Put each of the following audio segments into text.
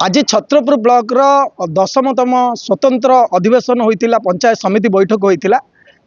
आज छत्रपुर ब्लॉक रो 10तम स्वतंत्र अधिवेशन होइतिला पंचायत समिति बैठक होइतिला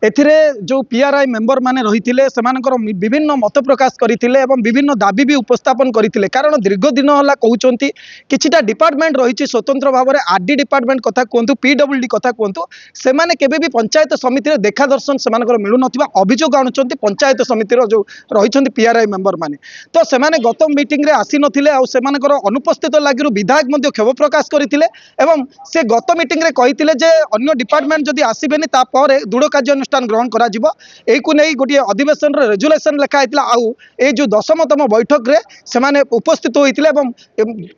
एथिरे जो पीआरआई मेंबर माने रहितिले सेमानकर विभिन्न मत प्रकाश करथिले एवं विभिन्न दाबी भी उपस्थापन करथिले कारण दीर्घ दिन होला कहउचंती किछिटा डिपार्टमेंट रहिछि स्वतंत्र भाव में आरडी डिपार्टमेंट कथा कहतु पीडब्ल्यूडी कथा कहतु सेमाने केबे भी पंचायत समिति रे देखा दर्शन सेमानकर मिलु नथिबा अभियोग आणुचंती पंचायत समिति रो जो रहिछंती पीआरआई मेंबर माने तो सेमाने गत मीटिंग रे आसी नथिले आ सेमानकर अनुपस्थित लागिरु विधायक मध्ये क्षोभ प्रकाश करथिले एवं से गत मीटिंग रे कहिथिले जे अन्य डिपार्टमेंट जदि आसीबेनी ता परे दृढ़ कार्यानुष्ठान ग्रहण करा जिवो एकु नै गोटे अधिवेशन रे रेजुलेशन लिखा हैतला आउ ए जो 10तम बैठक रे सेमाने उपस्थित होइतिले एवं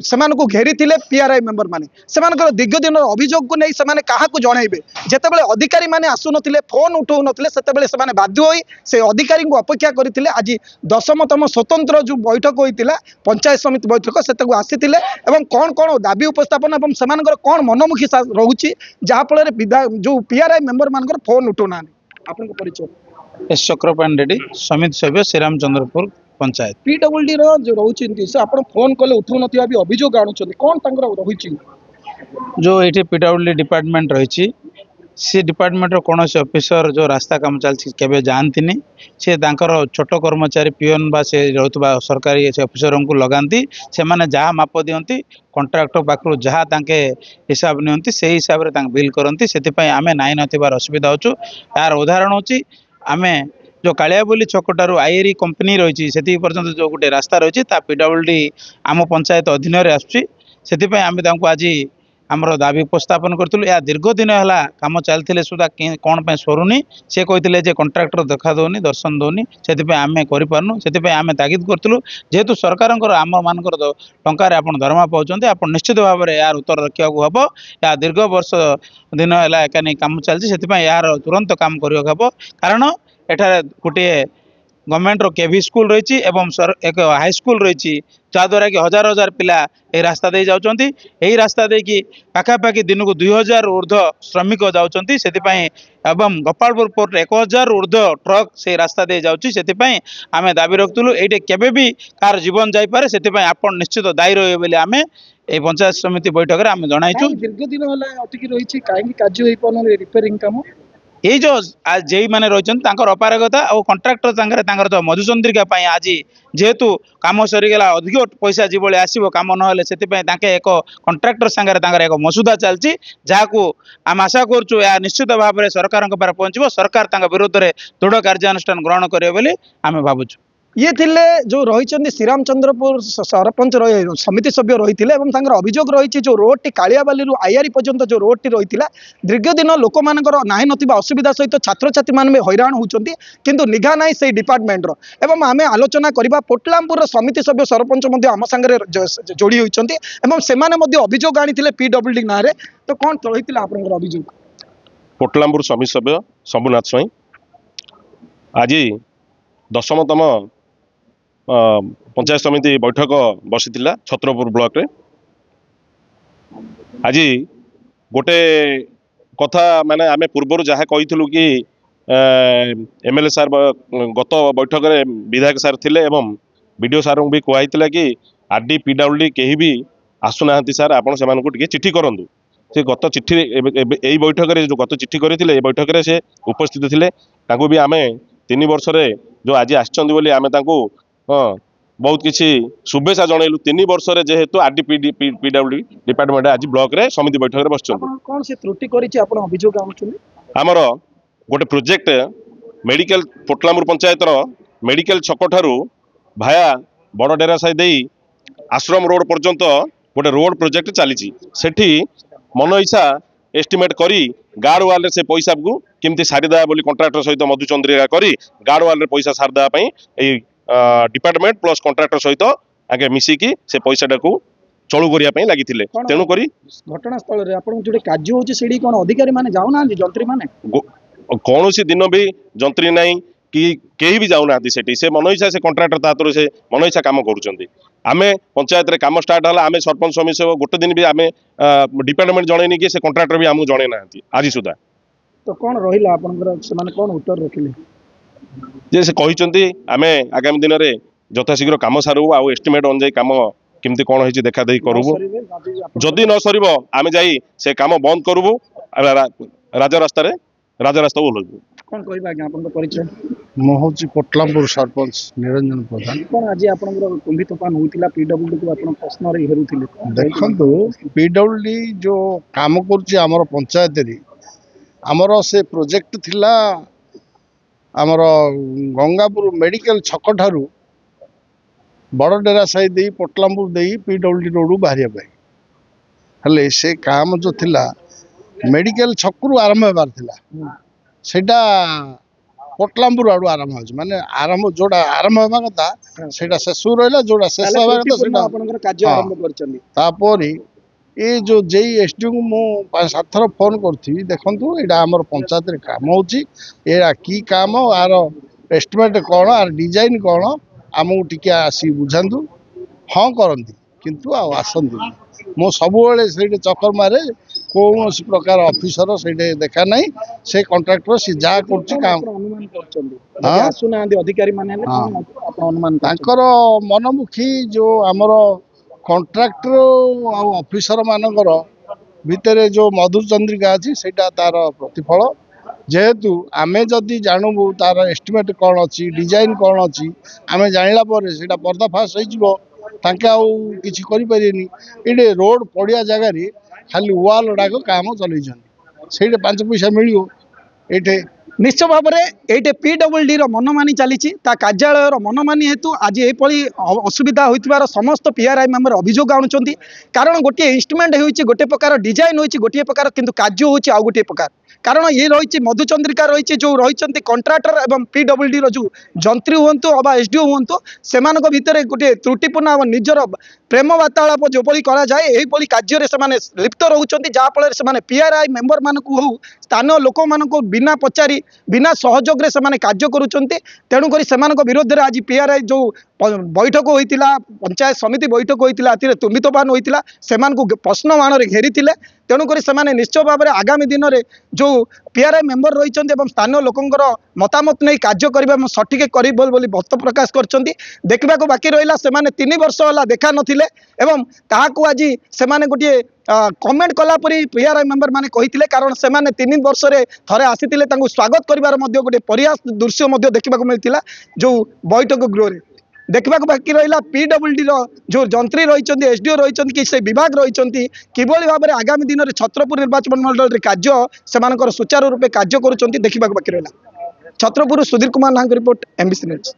सेमानकु घेरिथिले पीआरआई मेंबर माने सेमानकर दीर्घ दिन अभियोग को नै सेमाने काहाकु जणाइबे जेतेबेले अधिकारी माने आसु नथिले फोन उठौ नथिले सेतेबेले सेमाने बाध्य होई से अधिकारी को अपेक्षा करथिले आज 10तम स्वतंत्र जो बैठक होइतिला पंचायत समिति बैठक सेतकु आसीथिले एवं कोन कोन दाबी उपस्थापन एवं सेमानकर कोन मनोमुखी रहउची जहा फल जो पीआरआई मेंबर मानकर फोन उठौ ना आपन परिचय एस चक्रपाणी रेड्डी समिति सभ्य श्रीराम चंद्रपुर पंचायत पीडब्ल्यूडी रो जो रहउचिंती से आपन फोन कले उठौ नथिबा भी अभियोग आणुचंती कोन तांकर रहउची जो ये पीडब्ल्यूडी डिपार्टमेंट रही सी डिपार्टमेंट कौन से ऑफिसर जो रास्ता काम चलती केबे जानती से छोट कर्मचारी पीएन बा से रहउतबा सरकारी से ऑफिसर को लगाती से माने जहाँ माप दियंती कंट्राक्टर पाखु जहाँ तांके हिसाब नियंती से हिसाब रे तांके बिल करती से आम नाई नथिबार असुविधा होचु यार उदाहरण होची आमे जो कालियाबोली छकटारू आईरी कंपनी रही से पर्यंत जो गोटे रास्ता रही पीडब्ल्यूडी आम पंचायत अधीन आसुची से आम आज आमर दाबी उपस्थापन करूँ या दीर्घ दिन है कम चलते सुधा कौन पर सरुनी से कहते कंट्राक्टर देखा दौनी दर्शन दौनी से आम करपारनु से आम तागिद करूँ जेहेतु सरकार आम मान टंकार आप दरमा पाँच आप निश्चित भाव में यार उत्तर रखा हम या दीर्घ वर्ष दिन है एकानी कम चलती से यार तुरंत काम करने हम कारण एठार गोटे गवर्नमेंट रो केवी स्कूल रही एक हाई स्कूल रही जहाद्वारा कि हजार हजार पिला ये रास्ता दे जाउचंती यही रास्ता दे कि पाखापाखि दिन को 2000 ऊर्ध्व श्रमिक जाउचंती सेतिपई एवं गोपालपुर पोर्ट 1000 ऊर्ध्व ट्रक से रास्ता दे जाउची सेतिपई आमे दाबी रखतलु एटे केबे भी कार जीवन जाई पारे सेतिपई आपण निश्चित दायी रहे बोली आमे ए पंचायत समिति बैठक रे आमे जणाइछु दीर्घ दिन होला अटकी रहिछि काहे कार्य होई पन रिपेयरिंग काम ये जो आज जे मैंने रही अपारगता और कंट्राक्टर जो मधुचंद्रिका आज जेहेतु कम सरीगला अधिक पैसा जो आसो कम ना से एक कंट्राक्टर सांगे एक मसुदा चलती जहाँ आम आशा करूँ या निश्चित भाव में सरकार पहुँचो सरकार विरोध में दृढ़ कार्यानुष्ठान ग्रहण करेंगे आम भावुँ ये थिले जो रही श्रीराम चंद्रपुर सरपंच समिति सभ्य रही अभियोग रही जो रोड टी कालियाबाली आईआरी पर्यंत जो रोड टी रही दीर्घ दिन लोक मान ना ना असुविधा सहित छात्र छात्री मैंने हैरान होती किंतु निघा ना से डिपार्टमेंट एवं आम आलोचना करवा पोटलामपुर समिति सभ्य सरपंच आम सांगे जोड़ी होती अभियोग आनी पीडब्ल्यूडी ना तो कौन रही आप अभियोग पोटलामपुर समिति सभ्य शंभुनाथ स्वाई आज 10तम पंचायत समिति बैठक बसी छत्रपुर ब्लॉक रे आज गोटे कथा माने आमे पूर्वर जहाँ कही कि एमएलए सार गत बैठक रे विधायक सार थिले एवं बीडीओ सार भी कहला कि आरडी पीडब्ल्यूडी कहीं भी आसुना सार आपण से चिट्ठी करूँ से गत चिट्ठी यही बैठक रे जो गत चिट्ठी करते बैठक रे से उपस्थित थिले तांको भी आमे 3 वर्ष रे जो आज आसचंदी बोली आमे तांको बहुत किसी शुभेच्छा जनइलु 3 वर्ष रे जेहेतु आरडी पीडब्ल्यूडी डिपार्टमेंट आज ब्लॉक रे समिति बैठक रे बसचंदी कोन से त्रुटि करिछि आपण अभियोग आउछुनी हमर गोटे प्रोजेक्ट मेडिकल पोटलामपुर पंचायत रो मेडिकल छक ठारू भाया बड़ डेरा साई देई आश्रम रोड पर्यंत गोटे रोड प्रोजेक्ट चली सेठी मन इच्छा एस्टिमेट करी गार्ड वाल से पैसा को केमती सारीदा बोली कंट्राक्टर सहित मधुचंद्रिका करी गार्ड वाल पैसा सारीदा डिपार्टमेंट प्लस कंट्राक्टर सहित आगे मिसिकी से पैसा को चलू करने लगी तेणुक घटनास्थल जो कार्य हो अधिकारी माने जाऊना जंत्री माने कौन दिन भी जंत्री ना कि कहीं भी जाऊना से मन इच्छा से कंट्राक्टर तातर से मन इच्छा कम करुँच आमे पंचायत रे काम स्टार्ट है आमे सरपंच समिति गोटे दिन भी आमे डिपार्टमेंट जनईनी कि से कंट्राक्टर भी आमको जन ना आज सुधा तो कौन रहा आपन कौन उत्तर रखिले जे से कहते आमे आगामी दिन में यथाशीघ्र कम सारू आ एस्टिमेट अनुजाई कम केमती कौन होइछि देखा देखी करबू जदि न सरिब आमे जाई से काम बंद करबू राजरास्ता ओल्हबू कौन कहबा आज्ञा आपन परिचय ମୁଁ ହେଉଛି କୋଟଲାମପୁର ସରପଞ୍ଚ ନିରଞ୍ଜନ ପ୍ରଧାନ। कौन आज आपनकर कुंभी तोफान होइतिला पीडब्ल्यूडी को आपन प्रश्न रे हेरुथिले ଦେଖନ୍ତୁ ପିଡବ୍ଲ୍ୟୁଡି ଯେଉଁ କାମ କରୁଛି ଆମର ପଞ୍ଚାୟତରେ ଆମର ସେ ପ୍ରୋଜେକ୍ଟ ଥିଲା ଆମର ଗଙ୍ଗାପୁର ମେଡ଼ିକାଲ ଛକଠାରୁ ବଡ଼ଡେରା ସାହି ଦେଇ ପୋଟଲାମପୁର ଦେଇ ପିଡବ୍ଲ୍ୟୁଡି ରୋଡ଼ରୁ ବାହାରିବା ପାଇଁ ହେଲେ ସେ କାମ ଯେଉଁ ଥିଲା ମେଡ଼ିକାଲ ଛକରୁ ଆରମ୍ଭ ହେବାର ଥିଲା ସେଇଟା ପୋଟଲାମପୁର ଆଡ଼ୁ ଆରମ୍ଭ ହେଉଛି ମାନେ ଆରମ୍ଭ ଯୋଉଟା ଆରମ୍ଭ ହେବା କଥା ସେଇଟା ଶେଷ ରହିଲା ଯୋଉଟା ଶେଷ ହେବା କଥା ସେଇଟା आपनकर कार्य आरंभ करचंदी ତାପରେ ଏ ଯେଉଁ ଯେଇ ଏସଡିଓଙ୍କୁ ମୁଁ 5-7 ଥର ଫୋନ୍ କରିଥିବି ଦେଖନ୍ତୁ ଏଇଟା ଆମର ପଞ୍ଚାୟତରେ କାମ ହେଉଛି ଏଇଟା କି କାମ ଆର ଏଷ୍ଟିମେଟ୍ କ'ଣ ଆର ଡିଜାଇନ୍ କ'ଣ ଆମକୁ ଟିକେ ଆସିକି ବୁଝାନ୍ତୁ ହଁ କରନ୍ତି କିନ୍ତୁ ଆଉ ଆସନ୍ତିନି ମୁଁ ସବୁବେଳେ ସେଇଠି ଚକ୍କର ମାରେ କୌଣସି ପ୍ରକାର ଅଫିସର ସେଇଠି ଦେଖା ନାହିଁ ସେ କଣ୍ଟ୍ରାକ୍ଟର ସେ ଯାହା କରୁଛି କାମ अनुमान करचंदी हाँ? आसुना अधिकारी माने हाँ। आपन अनुमान ତାଙ୍କର ମନମୁଖୀ ଯେଉଁ ଆମର କଣ୍ଟ୍ରାକ୍ଟର ଆଉ ଅଫିସର ମାନଙ୍କର ଭିତରେ ଯେଉଁ ମଧୁର ଚନ୍ଦ୍ରିକା ଅଛି ସେଇଟା ତାର ପ୍ରତିଫଳ ଯେହେତୁ ଆମେ ଯଦି ଜାଣିବୁ ତାର ଏଷ୍ଟିମେଟ୍ କ'ଣ ଅଛି ଡିଜାଇନ୍ କ'ଣ ଅଛି ଆମେ ଜାଣିଲା ପରେ ସେଇଟା ପର୍ଦ୍ଦାଫାଶ ହେଇଯିବ ତାଙ୍କେ ଆଉ କିଛି କରିପାରିବେନି ଏଇଠି ରୋଡ଼ ପଡ଼ିଆ ଜାଗାରେ ଖାଲି ୱାଲ୍ ଗୁଡ଼ାକ କାମ ଚଲେଇଛନ୍ତି ସେଇଠି 5 ପଇସା ମିଳିବ ଏଇଠି निश्चय भाव में ये पीडब्ल्यूडी मनमानी चली कार्यालय मनमानी हेतु आज ये असुविधा होइतिबार समस्त पीआरआई मेंबर अभियोग आणुचंती कारण गोटे इंस्ट्रुमेंट होइछि गोटे प्रकार डिजाइन होइछि गोटे प्रकार किंतु कार्य होइछि आ गोटे प्रकार कारण ये रही मधुचंद्रिका रही जो रही कंट्राक्टर एवं पीडब्ल्यूडी जो जंत्री हूँ अबा एसडीओ हूँ से भितर गोटे त्रुटिपूर्ण निजर प्रेम वार्तालाप जोपरी कराए यही कार्य लिप्त रोचंती जहाँफल से पीआरआई मेंबर मान हूँ स्थानीय लोक मान बिना पचारि बिना सहयोग से कार्य करुँच तेणुक विरोध में आज पीआरआई जो बैठक होता पंचायत समिति बैठक होता तुम्बी तोफान होता से प्रश्न मान घेरी तेणुक निश्चय भाव में आगामी दिन में जो पीआरआई मेंबर रही स्थानीय लोकंर मतामत नहीं कार्य करने सठिक कर मत प्रकाश कर देखा बाकी रहा से 3 वर्ष है देखा नथिले एवं ताहाकू आज से गोटे कमेंट कलापरी पीआरआई मेंबर माने कही कारण से 3 वर्ष रे थरे आसीतिले तांको स्वागत करिवार मध्ये गोटे प्रयास दृश्य मध्ये देखा मिलता जो बैठक गृह में देखा बाकी रहा पीडब्ल्यूडी जो जंत्री रही एसडीओ रही कि से विभाग रही किभली भाव में आगामी दिन में छत्रपुर निर्वाचन मंडल रे कार्य से सुचारू रूपे कार्य करुँच देखा बाकी रहा छत्रपुर सुधीर कुमार नाहक रिपोर्ट एमबीसी न्यूज।